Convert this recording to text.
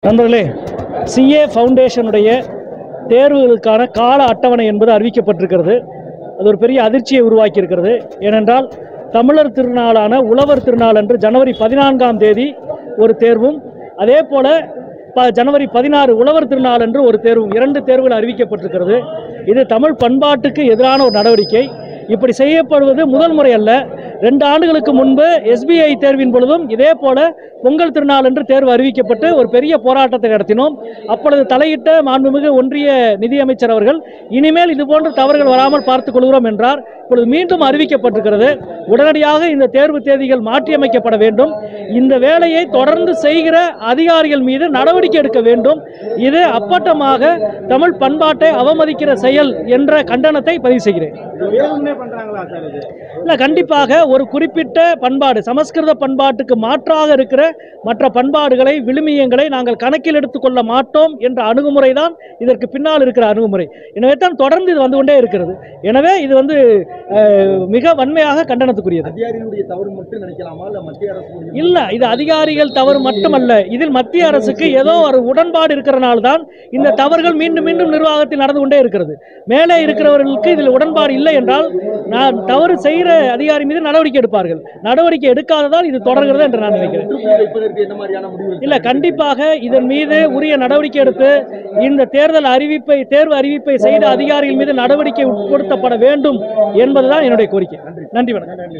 நண்பர்களே, சிஏ ஃபவுண்டேஷனுடைய தேர்வுகளுக்கான கால அட்டவணை என்பது அறிவிக்கப்பட்டிருக்கிறது. அது ஒரு பெரிய அதிர்ச்சியை உருவாக்கி இருக்கிறது. ஏனென்றால் தமிழர் திருநாளான உழவர் திருநாள் அன்று ஜனவரி 14ஆம் தேதி ஒரு தேர்வும், அதே போல ஜனவரி 16 உழவர் திருநாள் அன்று ஒரு தேர்வும், 2 தேர்வுகள் அறிவிக்கப்பட்டிருக்கிறது. இது தமிழ் பண்பாட்டுக்கு எதிரான ஒரு நடவடிக்கை. இப்படி செய்யப்படுவது முதல் முறை அல்ல. 2 ஆண்டுகளுக்கு முன்பு SBI தேர்வின் பொழுதும் இதே போல பொங்கல் திருநாள் என்று தேர்வு அறிவிக்கப்பட்டு ஒரு பெரிய போராட்டத்தை நடத்தினோம். அப்பொழுது தலையிட்ட மாண்புமிகு ஒன்றிய நிதியமைச்சர் அவர்கள் இனிமேல் இதுபோன்ற தவறுகள் வராமல் பார்த்துக் கொள்கிறோம் என்றார். இப்பொழுது மீண்டும் அறிவிக்கப்பட்டிருக்கிறது. உடனடியாக இந்த தேர்வு தேதிகள் மாற்றியமைக்கப்பட வேண்டும். இந்த வேலையை தொடர்ந்து செய்கிற அதிகாரிகள் மீது நடவடிக்கை எடுக்க வேண்டும். இது அப்பட்டமாக தமிழ் பண்பாட்டை அவமதிக்கிற செயல் என்ற கண்டனத்தை பதிவு செய்கிறேன். இல்ல, கண்டிப்பாக ஒரு குறிப்பிட்ட பண்பாடு, சமஸ்கிருத பண்பாட்டுக்கு மாற்றாக இருக்கிற மற்ற பண்பாடுகளை, விழுமியங்களை நாங்கள் கணக்கில் எடுத்துக்கொள்ள மாட்டோம் என்ற அணுகுமுறை தான் இதற்கு பின்னால் இருக்கிற அணுகுமுறை. எனவே தான் தொடர்ந்து இது வந்து கொண்டே இருக்கிறது. எனவே இது மிக வன்மையாக கண்டனத்துக்குரியது. அதிகாரிகளுடைய தவறு மட்டும் நினைக்கலாமா, இல்ல மத்திய அரசு? இல்ல, இது அதிகாரிகள் தவறு மட்டுமல்ல. இதில் மத்திய அரசுக்கு ஏதோ ஒரு உடன்பாடு இருக்கிறனால தான் இந்த தவறுகள் மீண்டும் மீண்டும் நிர்வாகத்தில் நடந்து கொண்டே இருக்கிறது. மேலே இருக்கிறவர்களுக்கு இதில் உடன்பாடு இல்லை என்றால் நான் தவறு செய்கிற அதிகாரி மீது நடவடிக்கை எடுப்பார்கள். நடவடிக்கை எடுக்காததால் இது தொடர்கிறது என்று நான் நினைக்கிறேன். இல்ல, கண்டிப்பாக இதன் மீது உரிய நடவடிக்கை எடுத்து இந்த தேர்வு அறிவிப்பை செய்த அதிகாரிகள் மீது நடவடிக்கை உட்படுத்தப்பட வேண்டும் என்பதுதான் என்னுடைய கோரிக்கை. நன்றி. வணக்கம்.